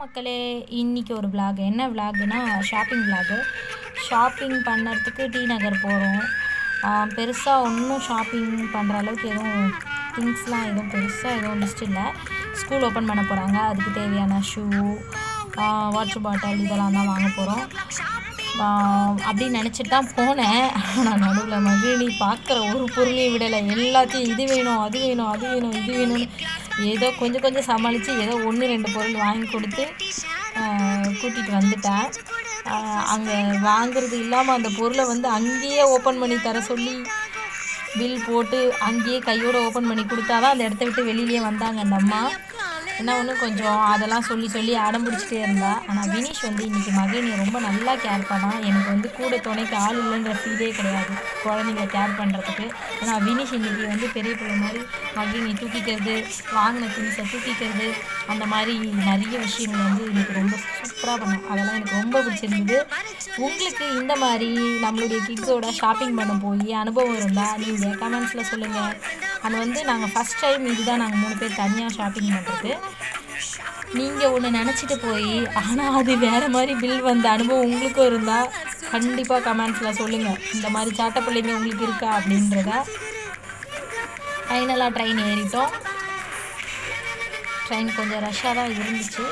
மக்களே, இன்னைக்கு ஒரு விலாக். என்ன விலாகுனா ஷாப்பிங் விலாகு. ஷாப்பிங் பண்ணுறதுக்கு டி நகர் போகிறோம். பெருசாக ஒன்றும் ஷாப்பிங் பண்ணுற அளவுக்கு எதுவும் திங்ஸ்லாம் எதுவும் பெருசாக எதுவும் லிஸ்ட் இல்லை. ஸ்கூல் ஓப்பன் பண்ண போகிறாங்க, அதுக்கு தேவையான ஷூ, வாட்டர் பாட்டில் இதெல்லாம் தான் வாங்க போகிறோம் அப்படின்னு நினச்சிட்டு தான் போனேன். ஆனால் நடுவில் மகிழி பார்க்குற ஒரு பொருளையும் விடலை. எல்லாத்தையும் இது வேணும், அது வேணும், அது வேணும், இது வேணும்னு ஏதோ கொஞ்சம் சமாளித்து ஏதோ 1-2 பொருள் வாங்கி கொடுத்து கூட்டிகிட்டு வந்துட்டேன். அங்கே வாங்குறது இல்லாமல் அந்த பொருளை அங்கேயே ஓப்பன் பண்ணி தர சொல்லி பில் போட்டு அங்கேயே கையோடு ஓப்பன் பண்ணி கொடுத்தா தான் அந்த இடத்த விட்டு வெளியிலே வந்தாங்க அந்த அம்மா. என்ன ஒன்று கொஞ்சம் அதெல்லாம் சொல்லி அடம் பிடிச்சிட்டே இருந்தா. ஆனால் வினிஷ் இன்றைக்கி மகனை ரொம்ப நல்லா கேர் பண்ணான். எனக்கு கூட துணைக்கு ஆள் இல்லைன்ற ஃபீலே கிடையாது குழந்தைங்க கேர் பண்ணுறதுக்கு. ஏன்னா வினிஷ் இன்றைக்கி பெரிய பிள்ளை மாதிரி மகினை தூக்கிக்கிறது, வாங்கின திங்ஸை தூக்கிக்கிறது, அந்த மாதிரி நிறைய விஷயங்கள் எனக்கு ரொம்ப சூப்பராக பண்ணோம். அதெல்லாம் எனக்கு ரொம்ப பிடிச்சிருந்தது. உங்களுக்கு இந்த மாதிரி நம்மளுடைய கிட்ஸோட ஷாப்பிங் பண்ண போய் அனுபவம் இருந்தால் நீங்கள் கமெண்ட்ஸில் சொல்லுங்கள். அது நாங்கள் ஃபஸ்ட் டைம் இதுதான் நாங்கள் 3 பேர் தனியாக ஷாப்பிங் பண்ணுறது. நீங்கள் ஒன்று நினச்சிட்டு போய் ஆனால் அது வேறு மாதிரி பில் வந்த அனுபவம் உங்களுக்கும் இருந்தால் கண்டிப்பாக கமெண்ட்ஸில் சொல்லுங்கள். இந்த மாதிரி சாட்டை பிள்ளைங்க உங்களுக்கு இருக்கா அப்படின்றத. ஃபைனலாக ட்ரெயின் ஏறிட்டோம். ட்ரெயின் கொஞ்சம் ரஷ்ஷாக தான் இருந்துச்சு.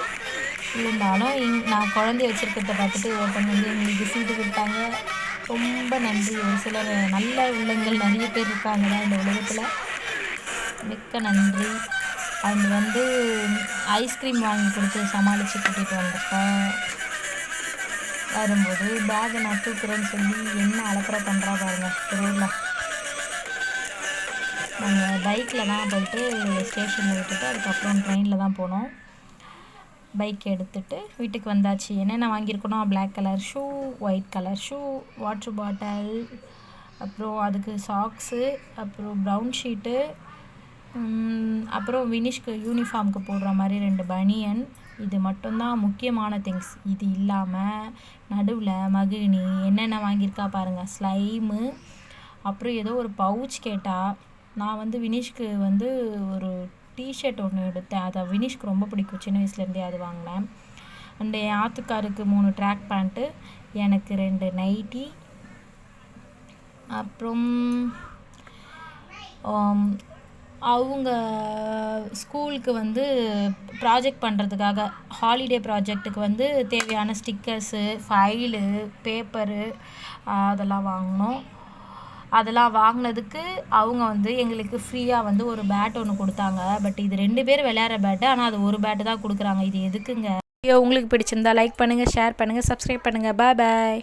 இருந்தாலும் நான் குழந்தைய வச்சுருக்கிறத பார்த்துட்டு ஒருத்தவங்க எங்களுக்கு சீட்டு கொடுத்தாங்க. ரொம்ப நன்றி. ஒரு சிலர் நல்ல உள்ளங்கள் நிறைய பேர் இருக்காங்க தான் இந்த உலகத்தில். மிக்க நன்றி. அது ஐஸ்கிரீம் வாங்கி கொடுத்து சமாளித்து கூட்டிகிட்டு வந்திருக்கோம். வரும்போது பேகை நான் தூக்குறேன்னு சொல்லி என்ன அலப்பறை பண்ணுறா பாருங்கள் ரோடில். நாங்கள் பைக்கில் தான் போயிட்டு ஸ்டேஷனில் விட்டுட்டு அதுக்கப்புறம் ட்ரெயினில் தான் போனோம். பைக் எடுத்துகிட்டு வீட்டுக்கு வந்தாச்சு. என்னென்ன வாங்கியிருக்கணும், black colour shoe, white colour shoe, water bottle, அப்புறம் அதுக்கு சாக்ஸு, அப்புறம் ப்ரௌன் ஷீட்டு, அப்புறம் வினிஷ்க்கு யூனிஃபார்முக்கு போடுற மாதிரி 2 பனியன். இது மட்டும்தான் முக்கியமான திங்ஸ். இது இல்லாமல் நடுவில் மகிழினி என்னென்ன வாங்கியிருக்கா பாருங்கள். ஸ்லைமு, அப்புறம் ஏதோ ஒரு பவுச் கேட்டால். நான் வினிஷ்க்கு ஒரு டிஷர்ட் ஒன்று எடுத்தேன். அதை வினிஷ்க்கு ரொம்ப பிடிக்கும், சின்ன வயசுலேருந்தே அது வாங்கினேன். அண்ட் என் ஆத்துக்காருக்கு 3 ட்ராக் பேண்ட்டு, எனக்கு 2 நைட்டி, அப்புறம் அவங்க ஸ்கூலுக்கு ப்ராஜெக்ட் பண்ணுறதுக்காக ஹாலிடே ப்ராஜெக்ட்டுக்கு தேவையான ஸ்டிக்கர்ஸு, ஃபைலு, பேப்பரு அதெல்லாம் வாங்கினோம். அதெல்லாம் வாங்கினதுக்கு அவங்க எங்களுக்கு ஃப்ரீயாக ஒரு பேட் ஒன்று கொடுத்தாங்க. பட் இது 2 பேர் விளையாடுற பேட்டு, ஆனால் அது ஒரு பேட்டு தான் கொடுக்குறாங்க. இது எதுக்குங்க? உங்களுக்கு பிடிச்சிருந்தா லைக் பண்ணுங்கள், ஷேர் பண்ணுங்கள், சப்ஸ்கிரைப் பண்ணுங்கள். பாய்.